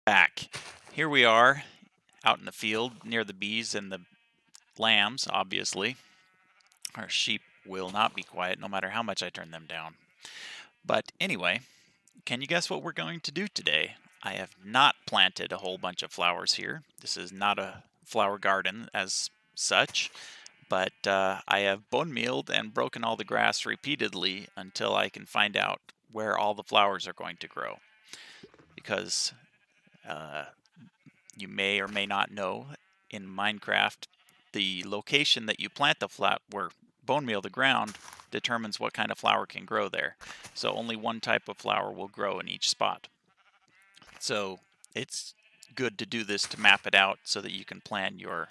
Back. Here we are out in the field near the bees and the lambs, obviously. Our sheep will not be quiet no matter how much I turn them down. But anyway, can you guess what we're going to do today? I have not planted a whole bunch of flowers here. This is not a flower garden as such, but I have bone mealed and broken all the grass repeatedly until I can find out where all the flowers are going to grow. Because uh, you may or may not know, in Minecraft, the location that you plant the flower, bone meal the ground, determines what kind of flower can grow there. So only one type of flower will grow in each spot. So it's good to do this to map it out so that you can plan your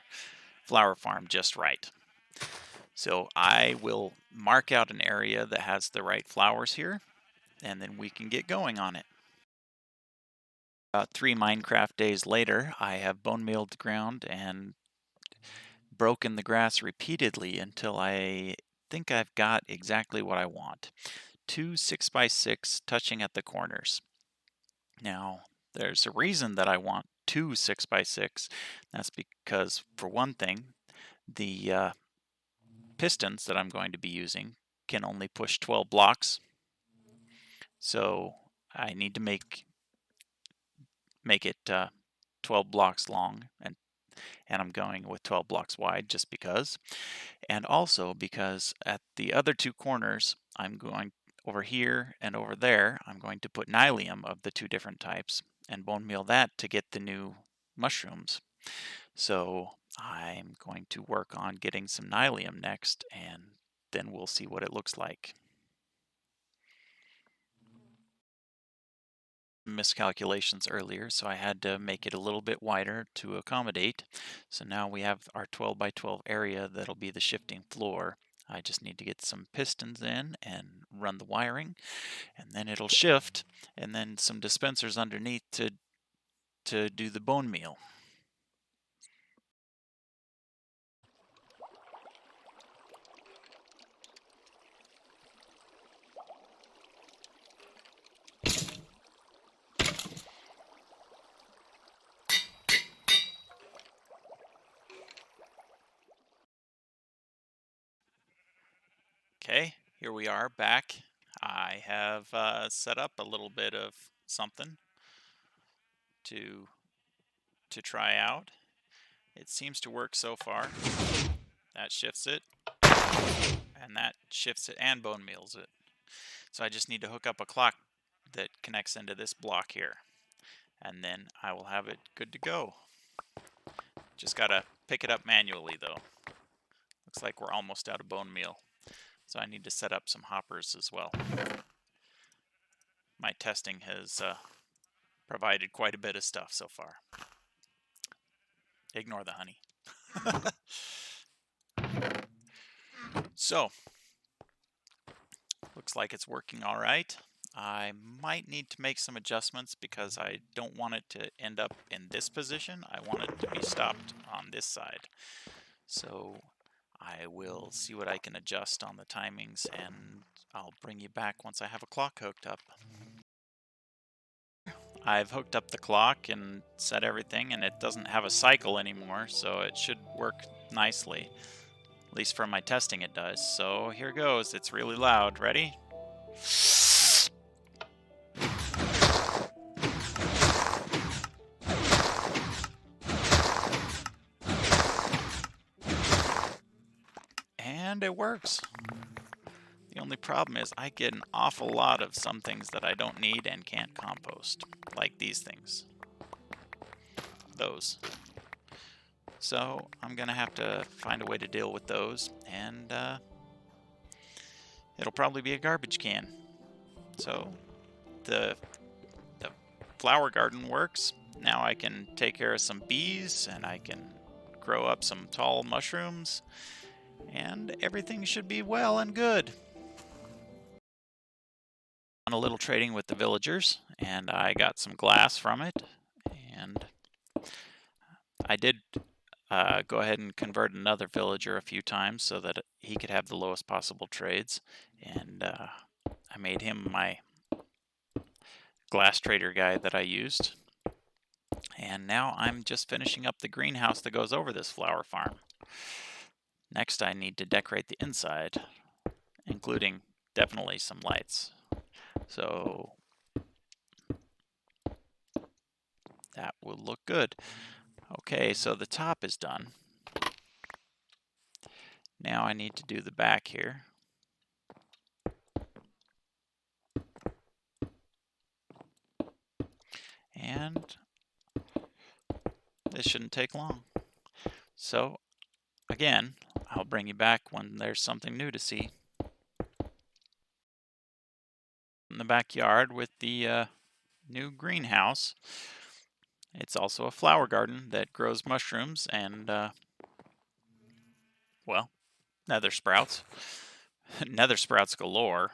flower farm just right. So I will mark out an area that has the right flowers here, and then we can get going on it. About 3 Minecraft days later, I have bone mealed the ground and broken the grass repeatedly until I think I've got exactly what I want. 2 6x6 touching at the corners. Now, there's a reason that I want 2 6x6. That's because, for one thing, the pistons that I'm going to be using can only push 12 blocks. So I need to make it 12 blocks long, and I'm going with 12 blocks wide just because. And also because at the other two corners, I'm going over here and over there, I'm going to put nylium of the two different types and bone meal that to get the new mushrooms. So I'm going to work on getting some nylium next, and then we'll see what it looks like. Miscalculations earlier, so I had to make it a little bit wider to accommodate. So now we have our 12 by 12 area that'll be the shifting floor. I just need to get some pistons in and run the wiring, and then it'll shift, and then some dispensers underneath to do the bone meal. Okay, here we are back. I have set up a little bit of something to try out. It seems to work so far. That shifts it, and that shifts it and bone meals it. So I just need to hook up a clock that connects into this block here, and then I will have it good to go. Just gotta pick it up manually though. Looks like we're almost out of bone meal, so I need to set up some hoppers as well. My testing has provided quite a bit of stuff so far. Ignore the honey. So, looks like it's working all right. I might need to make some adjustments because I don't want it to end up in this position. I want it to be stopped on this side. So I will see what I can adjust on the timings, and I'll bring you back once I have a clock hooked up. I've hooked up the clock and set everything, and it doesn't have a cycle anymore, so it should work nicely. At least from my testing it does. So here goes. It's really loud. Ready? And it works. The only problem is I get an awful lot of some things that I don't need and can't compost, like these things. Those. So I'm going to have to find a way to deal with those, and it'll probably be a garbage can. So the flower garden works. Now I can take care of some bees, and I can grow up some tall mushrooms, and everything should be well and good. On a little trading with the villagers, and I got some glass from it, and I did go ahead and convert another villager a few times so that he could have the lowest possible trades, and I made him my glass trader guy that I used. And now I'm just finishing up the greenhouse that goes over this flower farm. Next, I need to decorate the inside, including definitely some lights. So that will look good. Okay, so the top is done. Now I need to do the back here. And this shouldn't take long. So again, I'll bring you back when there's something new to see. In the backyard with the new greenhouse. It's also a flower garden that grows mushrooms and, well, nether sprouts. Nether sprouts galore.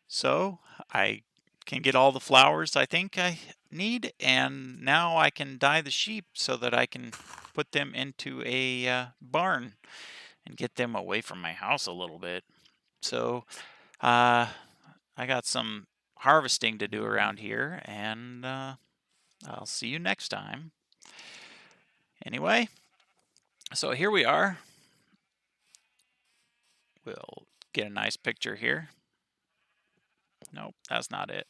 So I can get all the flowers I think I need, and now I can dye the sheep so that I can put them into a barn and get them away from my house a little bit. So I got some harvesting to do around here, and I'll see you next time. Anyway, so here we are. We'll get a nice picture here. Nope, that's not it.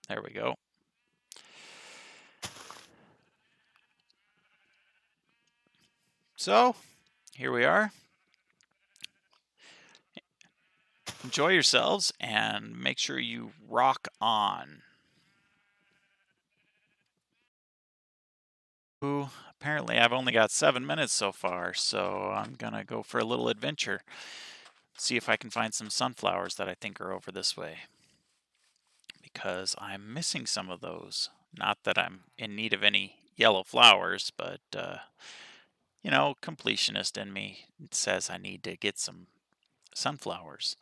There we go. So, here we are. Enjoy yourselves and make sure you rock on. Ooh, apparently I've only got 7 minutes so far, so I'm gonna go for a little adventure. See if I can find some sunflowers that I think are over this way. Because I'm missing some of those. Not that I'm in need of any yellow flowers, but you know, completionist in me says I need to get some sunflowers.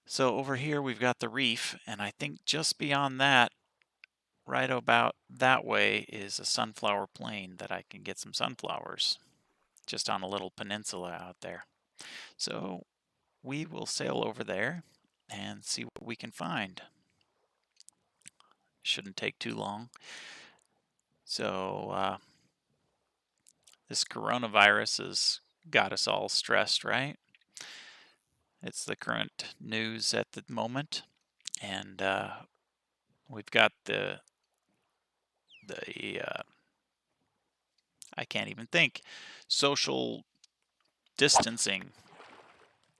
So over here we've got the reef, and I think just beyond that, right about that way, is a sunflower plain that I can get some sunflowers, just on a little peninsula out there. So we will sail over there and see what we can find. Shouldn't take too long. So this coronavirus has got us all stressed, right? It's the current news at the moment, and we've got the I can't even think, social distancing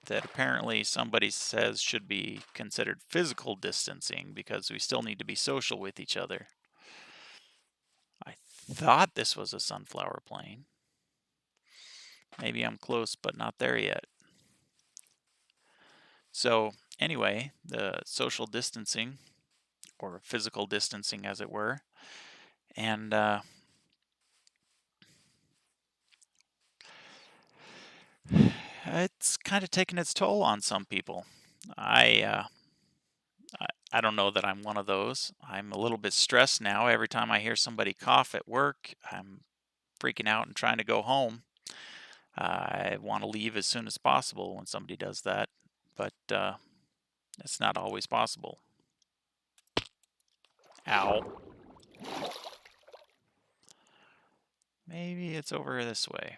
that apparently somebody says should be considered physical distancing because we still need to be social with each other. I thought this was a sunflower plain. Maybe I'm close, but not there yet. So anyway, the social distancing, or physical distancing as it were, and it's kind of taken its toll on some people. I, I don't know that I'm one of those. I'm a little bit stressed now. Every time I hear somebody cough at work, I'm freaking out and trying to go home. I want to leave as soon as possible when somebody does that, but it's not always possible. Ow. Maybe it's over this way.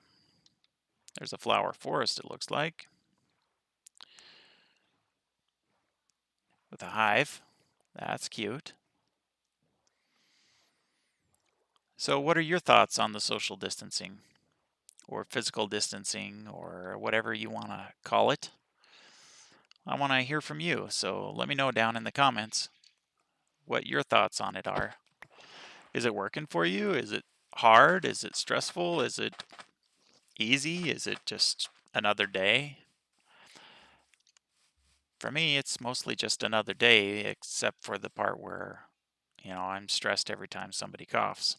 There's a flower forest, it looks like, with a hive. That's cute. So what are your thoughts on the social distancing, or physical distancing, or whatever you want to call it? I want to hear from you, so let me know down in the comments what your thoughts on it are. Is it working for you? Is it hard? Is it stressful? Is it easy? Is it just another day? For me, it's mostly just another day, except for the part where, you know, I'm stressed every time somebody coughs.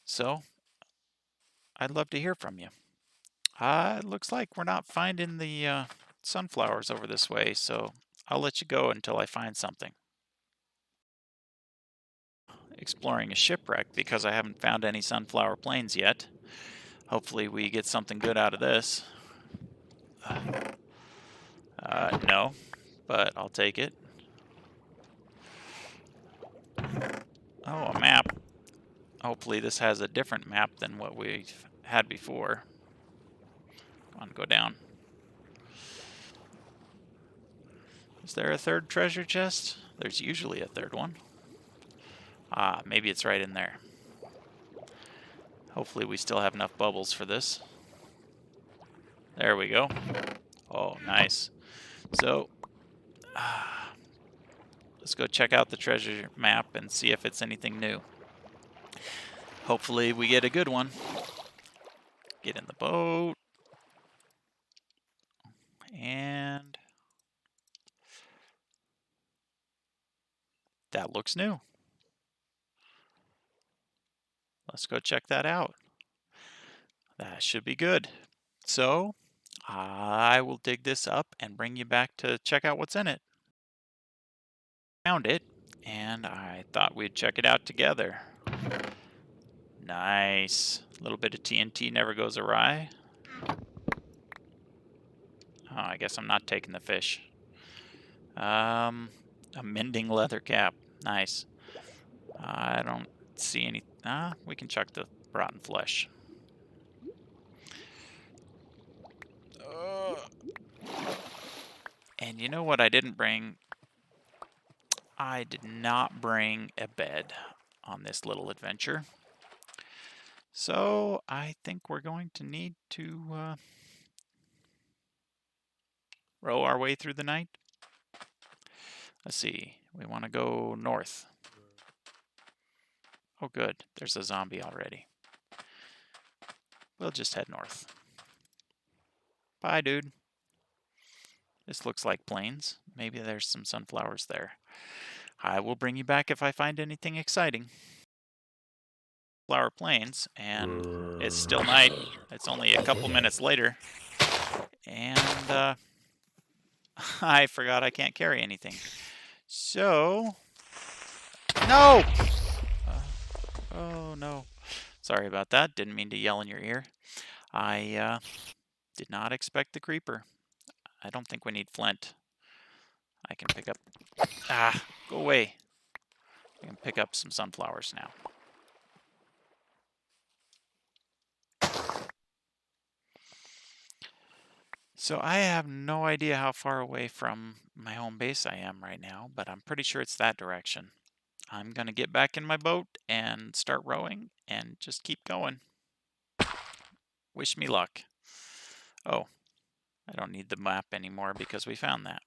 So, I'd love to hear from you. It looks like we're not finding the sunflowers over this way, so I'll let you go until I find something. Exploring a shipwreck because I haven't found any sunflower plains yet. Hopefully we get something good out of this. No, but I'll take it. Oh, a map. Hopefully this has a different map than what we've had before. Come on, go down. Is there a third treasure chest? There's usually a third one. Ah, maybe it's right in there. Hopefully we still have enough bubbles for this. There we go. Oh, nice. So, let's go check out the treasure map and see if it's anything new. Hopefully we get a good one. Get in the boat. And that looks new. Let's go check that out. That should be good. So, I will dig this up and bring you back to check out what's in it. Found it, and I thought we'd check it out together. Nice. A little bit of TNT never goes awry. Oh, I guess I'm not taking the fish. A mending leather cap. Nice. I don't see any... we can chuck the rotten flesh. And you know what I didn't bring? I did not bring a bed on this little adventure. So I think we're going to need to row our way through the night. Let's see. We want to go north. Oh, good. There's a zombie already. We'll just head north. Bye, dude. This looks like plains. Maybe there's some sunflowers there. I will bring you back if I find anything exciting. Flower plains, and it's still night. It's only a couple minutes later. And I forgot I can't carry anything. So, no! Oh, no. Sorry about that. Didn't mean to yell in your ear. I did not expect the creeper. I don't think we need flint. I can pick up... go away. I can pick up some sunflowers now. So I have no idea how far away from my home base I am right now, but I'm pretty sure it's that direction. I'm going to get back in my boat and start rowing and just keep going. Wish me luck. Oh, I don't need the map anymore because we found that.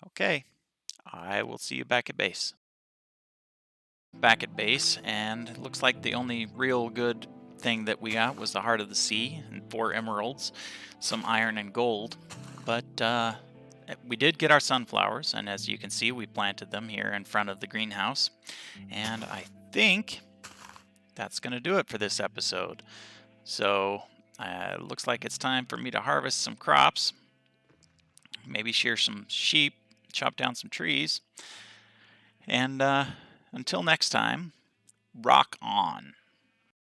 Okay, I will see you back at base. Back at base, and it looks like the only real good thing that we got was the Heart of the Sea and 4 emeralds, some iron and gold. But we did get our sunflowers, and as you can see, we planted them here in front of the greenhouse. And I think that's going to do it for this episode. So it looks like it's time for me to harvest some crops, maybe shear some sheep, chop down some trees. And until next time, rock on.